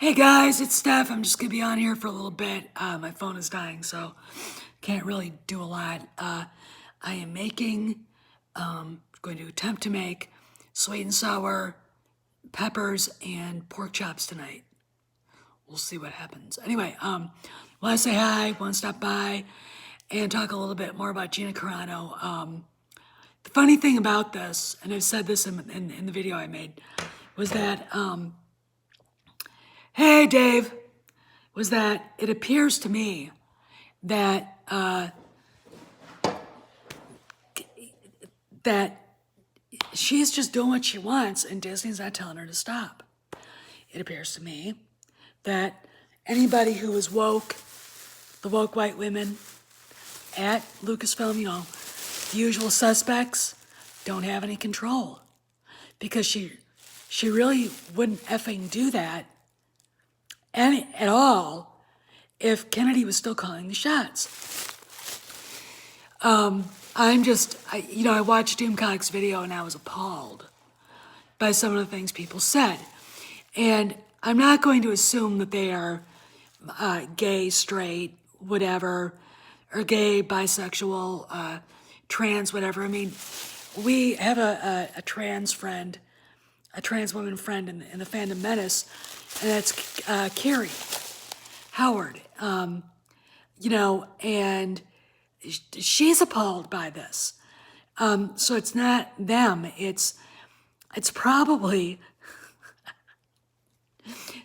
Hey guys, it's Steph. I'm just gonna be on here for a little bit. My phone is dying, so can't really do a lot. I am going to attempt to make sweet and sour peppers and pork chops tonight. We'll see what happens. Anyway, want to say hi, want to stop by and talk a little bit more about Gina Carano. The funny thing about this, and I've said this in the video I made, was that hey, Dave, was that it appears to me that that she's just doing what she wants and Disney's not telling her to stop. It appears to me that anybody who is woke, the woke white women at Lucasfilm, the usual suspects, don't have any control. Because she really wouldn't effing do that at all if Kennedy was still calling the shots. I watched Doomcock's video and I was appalled by some of the things people said. And I'm not going to assume that they are gay, straight, whatever, or gay, bisexual, trans, whatever. I mean, we have a trans friend, a trans woman friend in the Fandom Menace, and that's Carrie Howard, and she's appalled by this. So it's not them, it's probably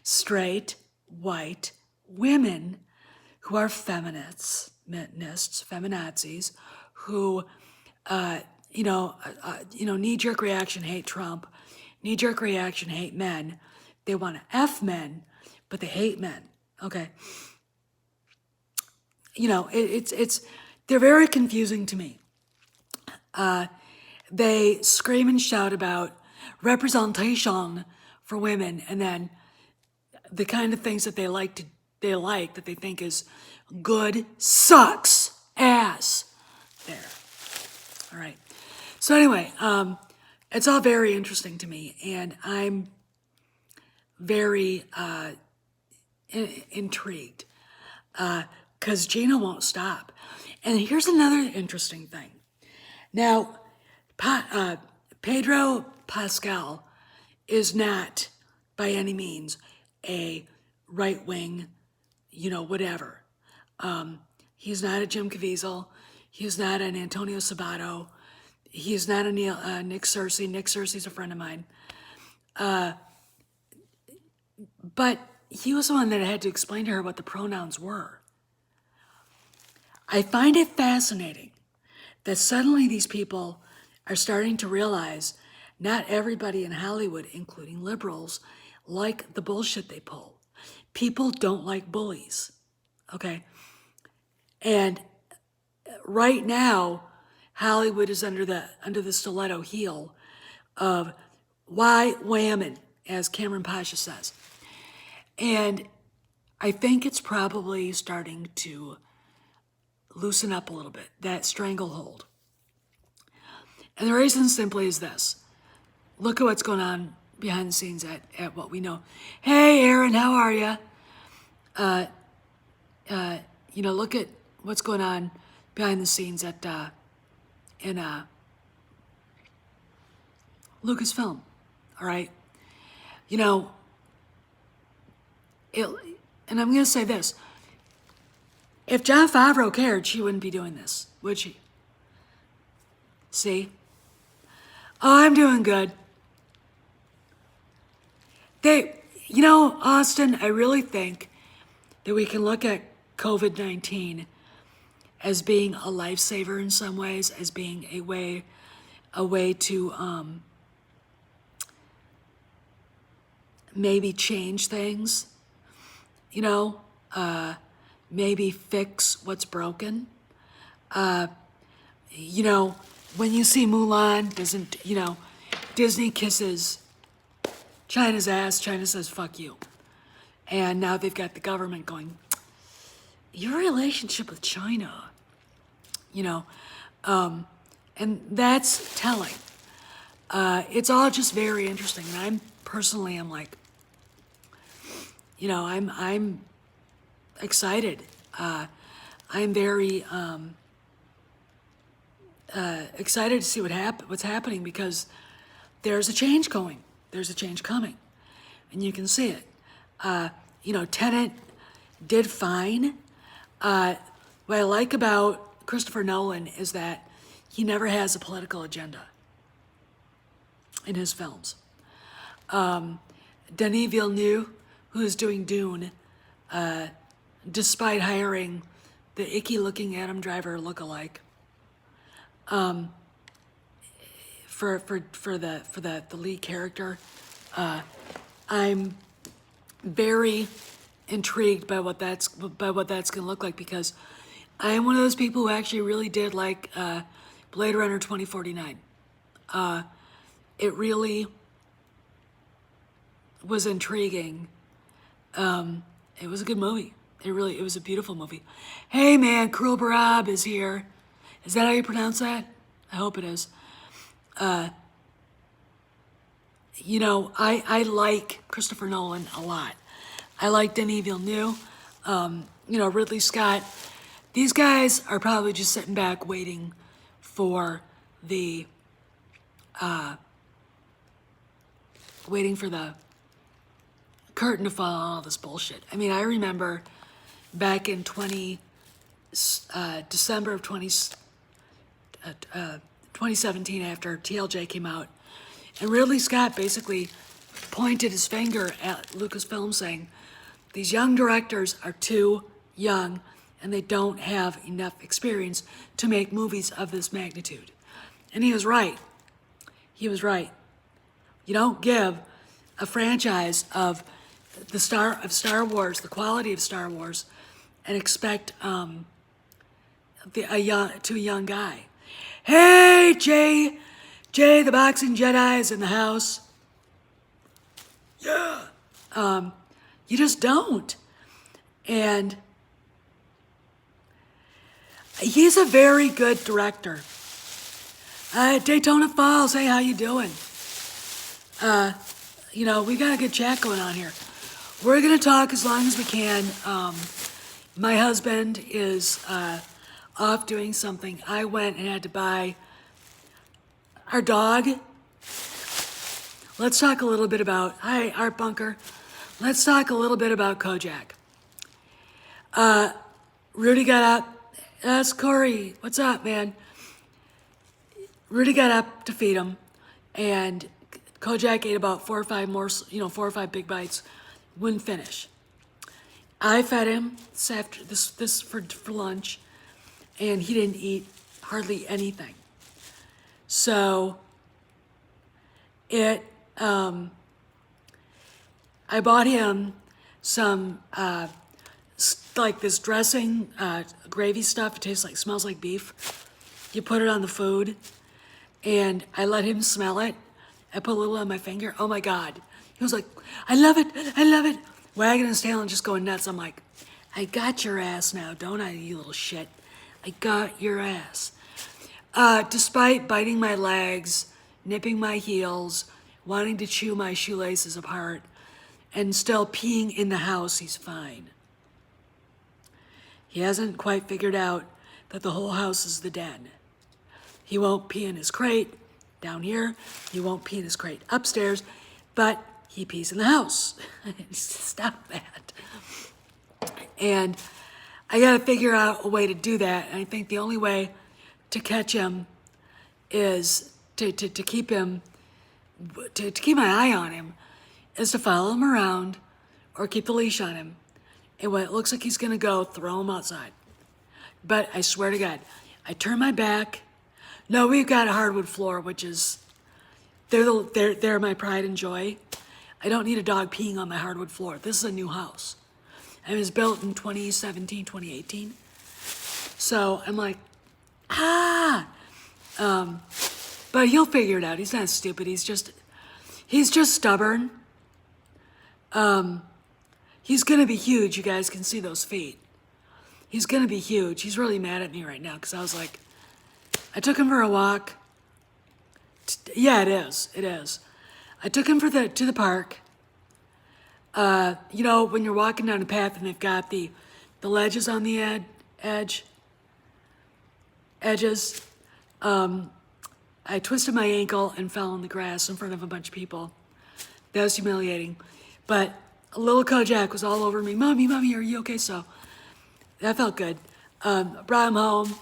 straight, white women who are feminists, feminazis, who, knee-jerk reaction hate Trump, knee-jerk reaction hate men. They want to F men, but they hate men, okay? They're very confusing to me. They scream and shout about representation for women, and then the kind of things that that they think is good sucks ass. There. All right. So anyway, it's all very interesting to me, and I'm very intrigued because Gina won't stop. And here's another interesting thing. Now, Pedro Pascal is not by any means a right-wing, whatever. He's not a Jim Caviezel. He's not an Antonio Sabato. He's not a Nick Searcy. Nick Searcy's a friend of mine. But he was the one that had to explain to her what the pronouns were. I find it fascinating that suddenly these people are starting to realize not everybody in Hollywood, including liberals, like the bullshit they pull. People don't like bullies, okay? And right now, Hollywood is under the stiletto heel of why whammon, as Cameron Pasha says. And I think it's probably starting to loosen up a little bit, that stranglehold. And the reason simply is this. Look at what's going on behind the scenes at what we know. Hey, Aaron, how are you? Look at what's going on behind the scenes in Lucasfilm, all right? And I'm going to say this. If Jon Favreau cared, she wouldn't be doing this, would she? See? Oh, I'm doing good. Austin, I really think that we can look at COVID-19 as being a lifesaver in some ways, as being a way to maybe change things, maybe fix what's broken. When you see Mulan, Disney kisses China's ass, China says, fuck you. And now they've got the government going, your relationship with China, and that's telling. It's all just very interesting. And I'm like, I'm excited. I'm very excited to see what's happening, because there's a change going. There's a change coming, and you can see it. Tenet did fine. What I like about Christopher Nolan is that he never has a political agenda in his films. Denis Villeneuve, who's doing Dune, despite hiring the icky-looking Adam Driver look-alike, for the lead character, I'm very intrigued by what that's gonna look like, because I am one of those people who actually really did like Blade Runner 2049. It really was intriguing. It was a good movie. It was a beautiful movie. Hey man, Cruel Barab is here. Is that how you pronounce that? I hope it is. I like Christopher Nolan a lot. I like Denis Villeneuve, Ridley Scott. These guys are probably just sitting back waiting for the curtain to fall on all this bullshit. I mean, I remember back in December of 2017, after TLJ came out, and Ridley Scott basically pointed his finger at Lucasfilm saying, these young directors are too young and they don't have enough experience to make movies of this magnitude. And he was right. He was right. You don't give a franchise of Star Wars, the quality of Star Wars, and expect to a young guy. Hey, Jay, the boxing Jedi is in the house. Yeah. You just don't. And he's a very good director. Daytona Falls, hey, how you doing? We got a good chat going on here. We're gonna talk as long as we can. My husband is off doing something. I went and had to buy our dog. Let's talk a little bit about, hi, Art Bunker. Let's talk a little bit about Kojak. Rudy got up. That's Corey. What's up, man? Rudy got up to feed him, and Kojak ate about 4 or 5 big bites, wouldn't finish. I fed him this for lunch, and he didn't eat hardly anything. So I bought him some like this dressing, gravy stuff. It smells like beef. You put it on the food, and I let him smell it. I put a little on my finger. Oh my God. He was like, I love it, wagging his tail and just going nuts. I'm like, I got your ass now, don't I, you little shit? I got your ass. Despite biting my legs, nipping my heels, wanting to chew my shoelaces apart, and still peeing in the house, he's fine. He hasn't quite figured out that the whole house is the den. He won't pee in his crate down here. He won't pee in his crate upstairs, but he pees in the house. Stop that. And I gotta figure out a way to do that. And I think the only way to catch him is to keep him, to keep my eye on him, is to follow him around or keep the leash on him. And when it looks like he's gonna go, throw him outside. But I swear to God, I turn my back. No, we've got a hardwood floor, which is, they're my pride and joy. I don't need a dog peeing on my hardwood floor. This is a new house. It was built in 2017, 2018. So I'm like, but he'll figure it out. He's not stupid. He's just stubborn. He's gonna be huge. You guys can see those feet. He's gonna be huge. He's really mad at me right now because I was like, I took him for a walk. Yeah, it is. I took him to the park. You know, when you're walking down a path and they've got the ledges on the edges. I twisted my ankle and fell in the grass in front of a bunch of people. That was humiliating. But little Kojak was all over me. Mommy, are you okay? So that felt good. Brought him home,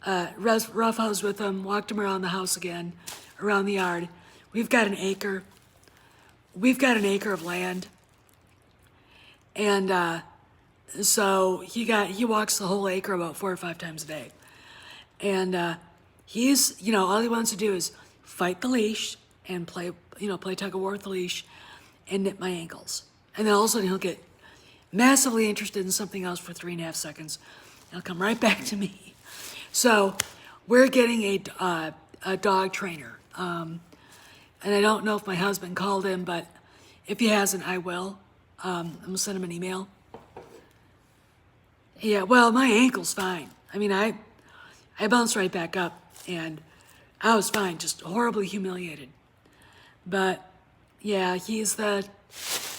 roughhoused with him, walked him around the house again, around the yard. We've got an acre. We've got an acre of land. And so he walks the whole acre about 4 or 5 times a day. And he's, you know, all he wants to do is fight the leash and play tug of war with the leash and nip my ankles. And then all of a sudden he'll get massively interested in something else for 3.5 seconds. And he'll come right back to me. So we're getting a dog trainer. And I don't know if my husband called him, but if he hasn't, I will. I'm gonna send him an email. Yeah, well, my ankle's fine. I mean, I bounced right back up, and I was fine, just horribly humiliated. But yeah, he's the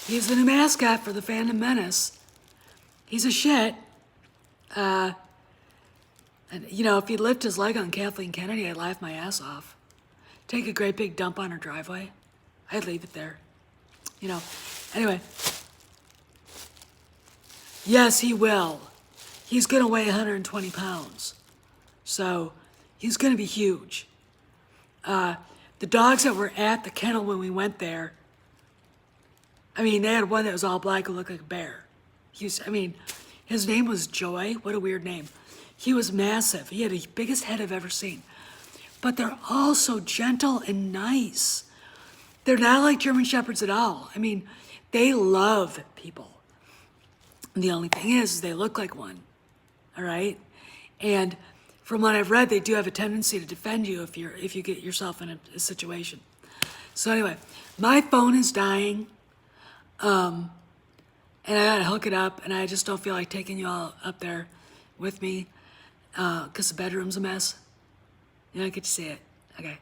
new mascot for the Phantom Menace. He's a shit. And you know, if he'd lift his leg on Kathleen Kennedy, I'd laugh my ass off. Take a great big dump on her driveway. I'd leave it there. You know. Anyway. Yes, he will. He's gonna weigh 120 pounds. So he's gonna be huge. The dogs that were at the kennel when we went there, I mean, they had one that was all black and looked like a bear. His name was Joy. What a weird name. He was massive. He had the biggest head I've ever seen. But they're all so gentle and nice. They're not like German Shepherds at all. I mean, they love people. And the only thing is they look like one. All right? And from what I've read, they do have a tendency to defend you if you get yourself in a situation. So anyway, my phone is dying. And I gotta hook it up, and I just don't feel like taking you all up there with me, because the bedroom's a mess. You don't get to see it. Okay.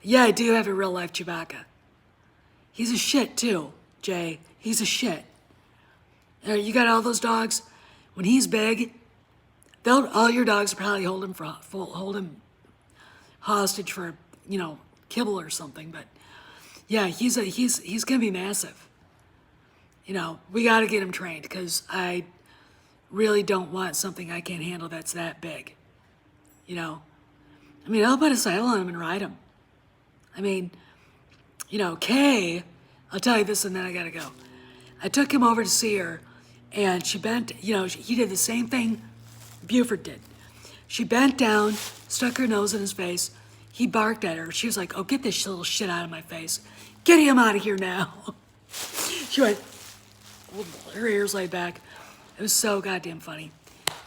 Yeah, I do have a real life Chewbacca. He's a shit too, Jay. He's a shit. You got all those dogs. When he's big, all your dogs will probably hold him hostage for, you know, kibble or something. But yeah, he's gonna be massive. You know, we got to get him trained because I really don't want something I can't handle that's that big. You know, I mean, I'll put a saddle on him and ride him. I mean, you know, Kay, I'll tell you this and then I got to go. I took him over to see her and she bent, you know, he did the same thing Buford did. She bent down, stuck her nose in his face. He barked at her. She was like, oh, get this little shit out of my face. Get him out of here now. She went, her ears laid back. It was so goddamn funny.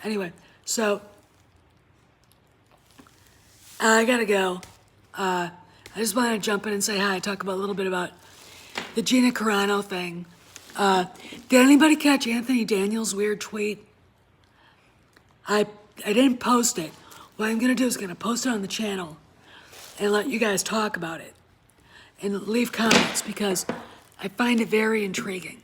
Anyway, so I gotta go. I just wanted to jump in and say hi, talk about a little bit about the Gina Carano thing. Did anybody catch Anthony Daniels' weird tweet? I didn't post it. What I'm gonna do is gonna post it on the channel and let you guys talk about it and leave comments because I find it very intriguing.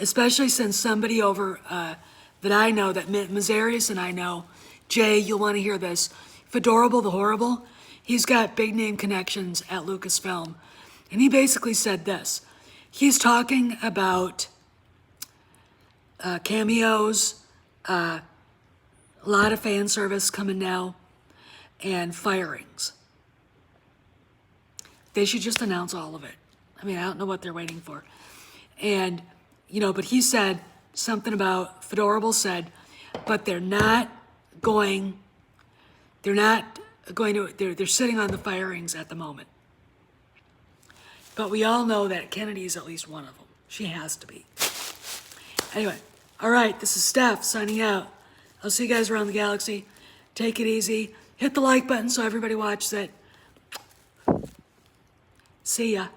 Especially since somebody over that I know, that Mazarius and I know, Jay, you'll want to hear this, Fedorable the Horrible, he's got big name connections at Lucasfilm. And he basically said this. He's talking about cameos, a lot of fan service coming now, and firings. They should just announce all of it. I mean, I don't know what they're waiting for. And, you know, but he said something about, Fedorable said, but they're sitting on the firings at the moment. But we all know that Kennedy's at least one of them. She has to be. Anyway, all right, this is Steph signing out. I'll see you guys around the galaxy. Take it easy. Hit the like button so everybody watches it. See ya.